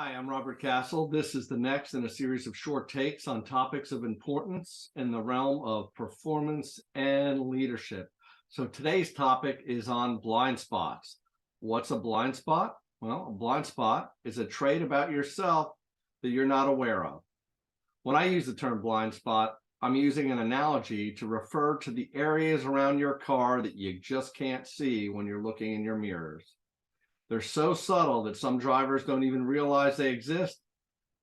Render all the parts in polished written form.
Hi, I'm Robert Castle. This is the next in a series of short takes on topics of importance in the realm of performance and leadership. So today's topic is on blind spots. What's a blind spot? Well, a blind spot is a trait about yourself that you're not aware of. When I use the term blind spot, I'm using an analogy to refer to the areas around your car that you just can't see when you're looking in your mirrors. They're so subtle that some drivers don't even realize they exist,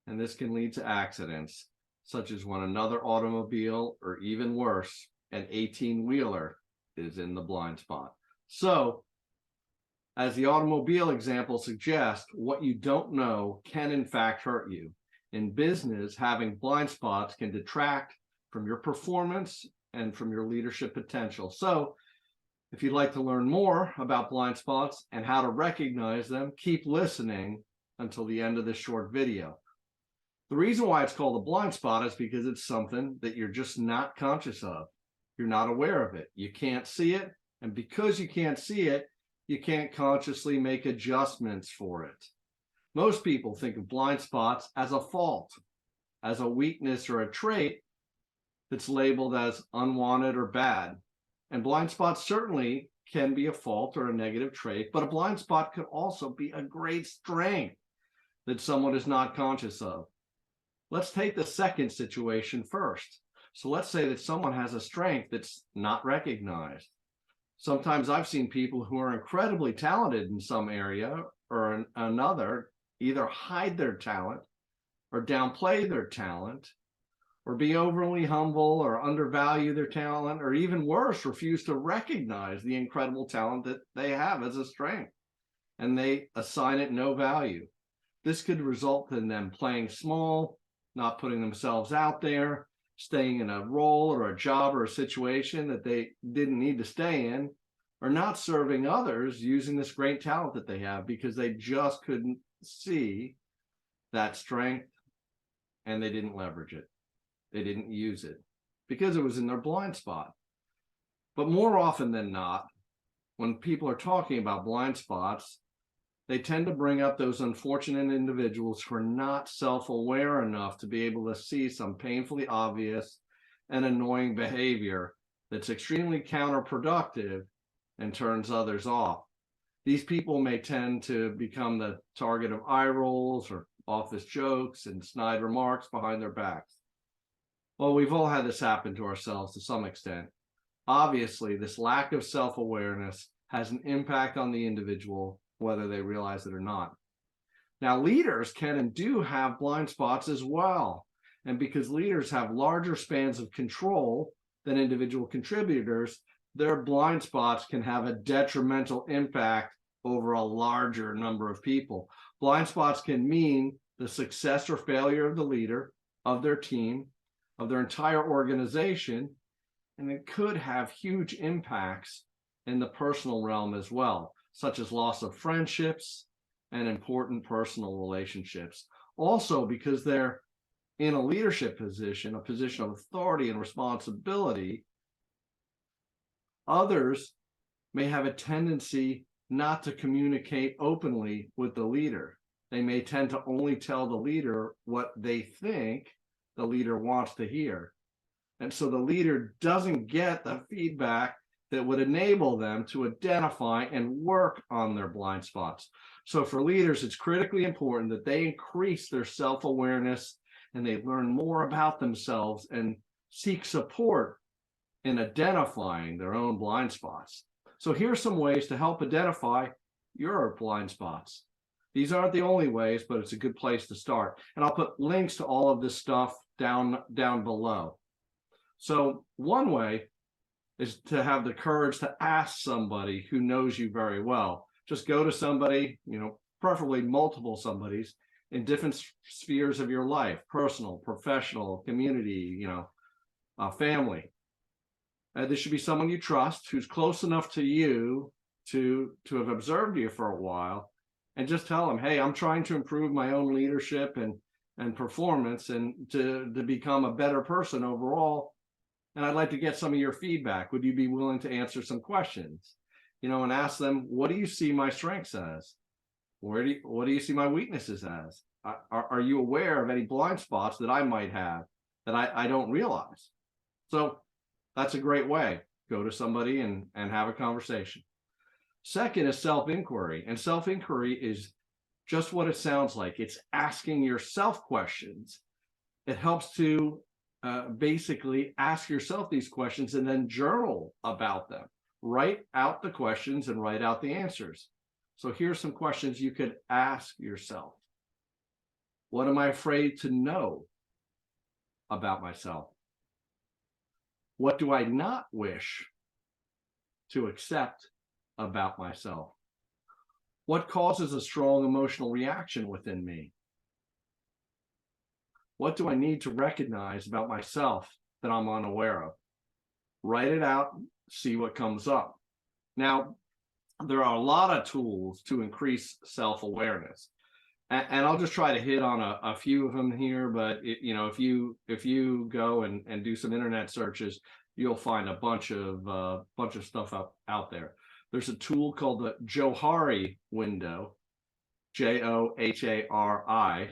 and this can lead to accidents, such as when another automobile, or even worse, an 18-wheeler is in the blind spot. So, as the automobile example suggests, what you don't know can in fact hurt you. In business, having blind spots can detract from your performance and from your leadership potential. So, if you'd like to learn more about blind spots and how to recognize them, keep listening until the end of this short video. The reason why it's called a blind spot is because it's something that you're just not conscious of. You're not aware of it. You can't see it. And because you can't see it, you can't consciously make adjustments for it. Most people think of blind spots as a fault, as a weakness or a trait that's labeled as unwanted or bad. And blind spots certainly can be a fault or a negative trait, but a blind spot could also be a great strength that someone is not conscious of. Let's take the second situation first. So let's say that someone has a strength that's not recognized. Sometimes I've seen people who are incredibly talented in some area or another either hide their talent or downplay their talent, or be overly humble or undervalue their talent, or even worse, refuse to recognize the incredible talent that they have as a strength, and they assign it no value. This could result in them playing small, not putting themselves out there, staying in a role or a job or a situation that they didn't need to stay in, or not serving others using this great talent that they have because they just couldn't see that strength and they didn't leverage it. They didn't use it because it was in their blind spot. But more often than not, when people are talking about blind spots, they tend to bring up those unfortunate individuals who are not self-aware enough to be able to see some painfully obvious and annoying behavior that's extremely counterproductive and turns others off. These people may tend to become the target of eye rolls or office jokes and snide remarks behind their backs. Well, we've all had this happen to ourselves to some extent. Obviously, this lack of self-awareness has an impact on the individual, whether they realize it or not. Now, leaders can and do have blind spots as well. And because leaders have larger spans of control than individual contributors, their blind spots can have a detrimental impact over a larger number of people. Blind spots can mean the success or failure of the leader, of their team, of their entire organization, and it could have huge impacts in the personal realm as well, such as loss of friendships and important personal relationships. Also, because they're in a leadership position, a position of authority and responsibility, others may have a tendency not to communicate openly with the leader. They may tend to only tell the leader what they think the leader wants to hear. And so the leader doesn't get the feedback that would enable them to identify and work on their blind spots. So for leaders, it's critically important that they increase their self-awareness and they learn more about themselves and seek support in identifying their own blind spots. So here's some ways to help identify your blind spots. These aren't the only ways, but it's a good place to start. And I'll put links to all of this stuff down below. So one way is to have the courage to ask somebody who knows you very well. Just go to somebody, preferably multiple somebodies in different spheres of your life, personal, professional, community, family. This should be someone you trust, who's close enough to you to have observed you for a while, and just tell them, hey, I'm trying to improve my own leadership and performance and to become a better person overall. And I'd like to get some of your feedback. Would you be willing to answer some questions? And ask them, what do you see my strengths as? What do you see my weaknesses as? are you aware of any blind spots that I might have that I don't realize? So that's a great way. Go to somebody and have a conversation. Second is self-inquiry. And self-inquiry is just what it sounds like. It's asking yourself questions. It helps to basically ask yourself these questions and then journal about them. Write out the questions and write out the answers. So here's some questions you could ask yourself. What am I afraid to know about myself? What do I not wish to accept about myself? What causes a strong emotional reaction within me? What do I need to recognize about myself that I'm unaware of? Write it out, see what comes up. Now, there are a lot of tools to increase self-awareness. And I'll just try to hit on a few of them here, but if you go and do some internet searches, you'll find a bunch of stuff out there. There's a tool called the Johari window, Johari,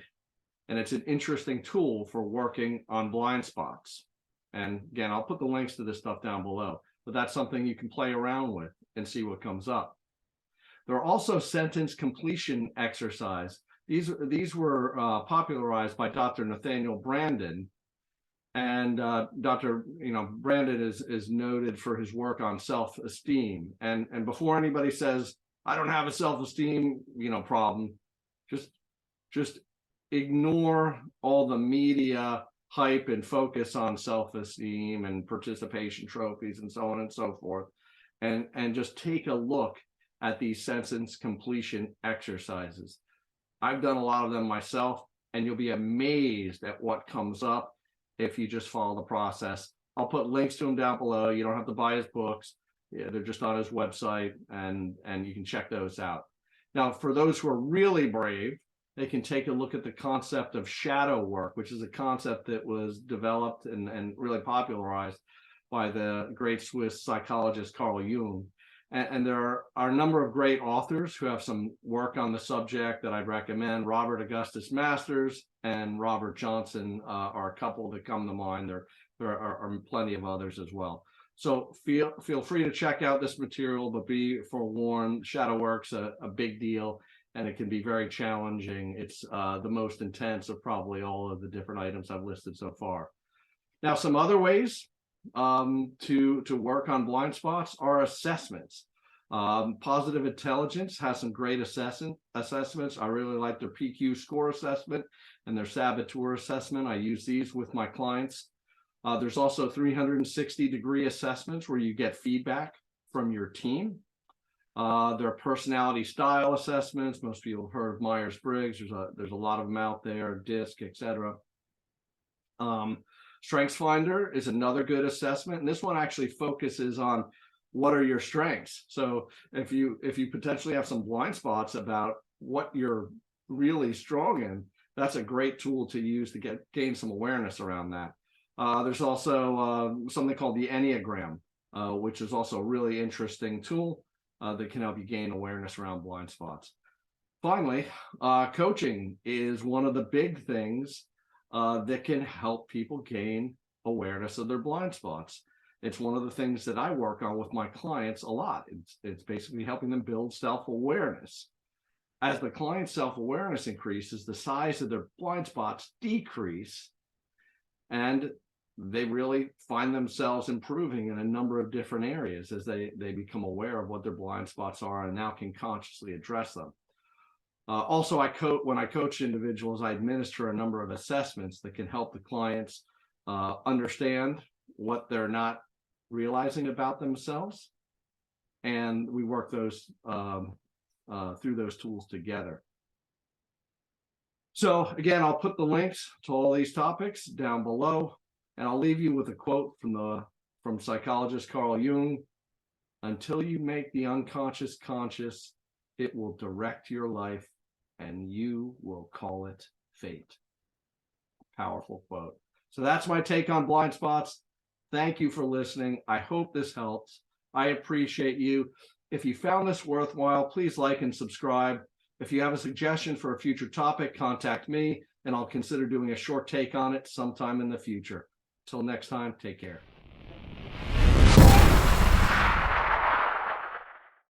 and it's an interesting tool for working on blind spots. And again, I'll put the links to this stuff down below, but that's something you can play around with and see what comes up. There are also sentence completion exercise. These were popularized by Dr. Nathaniel Branden, and Dr. Branden is noted for his work on self-esteem. And before anybody says I don't have a self-esteem problem, just ignore all the media hype and focus on self-esteem and participation trophies and so on and so forth, and just take a look at these sentence completion exercises. I've done a lot of them myself, and you'll be amazed at what comes up if you just follow the process. I'll put links to them down below. You don't have to buy his books. Yeah, they're just on his website, and you can check those out. Now, for those who are really brave, they can take a look at the concept of shadow work, which is a concept that was developed and really popularized by the great Swiss psychologist Carl Jung. And there are a number of great authors who have some work on the subject that I'd recommend. Robert Augustus Masters and Robert Johnson are a couple that come to mind. There are plenty of others as well. So feel free to check out this material, but be forewarned, shadow work's a big deal, and it can be very challenging. It's the most intense of probably all of the different items I've listed so far. Now, some other ways to work on blind spots are assessments. Positive Intelligence has some great assessments. I really like their PQ score assessment and their saboteur assessment. I use these with my clients. There's also 360-degree assessments where you get feedback from your team. There are personality style assessments. Most people have heard of Myers-Briggs. There's a lot of them out there, DISC, etc. StrengthsFinder is another good assessment, and this one actually focuses on what are your strengths. So if you potentially have some blind spots about what you're really strong in, that's a great tool to use to gain some awareness around that. There's also something called the Enneagram, which is also a really interesting tool that can help you gain awareness around blind spots. Finally, coaching is one of the big things that can help people gain awareness of their blind spots. It's one of the things that I work on with my clients a lot. It's basically helping them build self-awareness. As the client's self-awareness increases, the size of their blind spots decrease, and they really find themselves improving in a number of different areas as they become aware of what their blind spots are and now can consciously address them. Also, when I coach individuals, I administer a number of assessments that can help the clients understand what they're not realizing about themselves, and we work those through those tools together. So again, I'll put the links to all these topics down below, and I'll leave you with a quote from psychologist Carl Jung: "Until you make the unconscious conscious, it will direct your life, and you will call it fate." Powerful quote. So that's my take on blind spots. Thank you for listening. I hope this helps. I appreciate you. If you found this worthwhile, please like and subscribe. If you have a suggestion for a future topic, contact me and I'll consider doing a short take on it sometime in the future. Till next time, take care.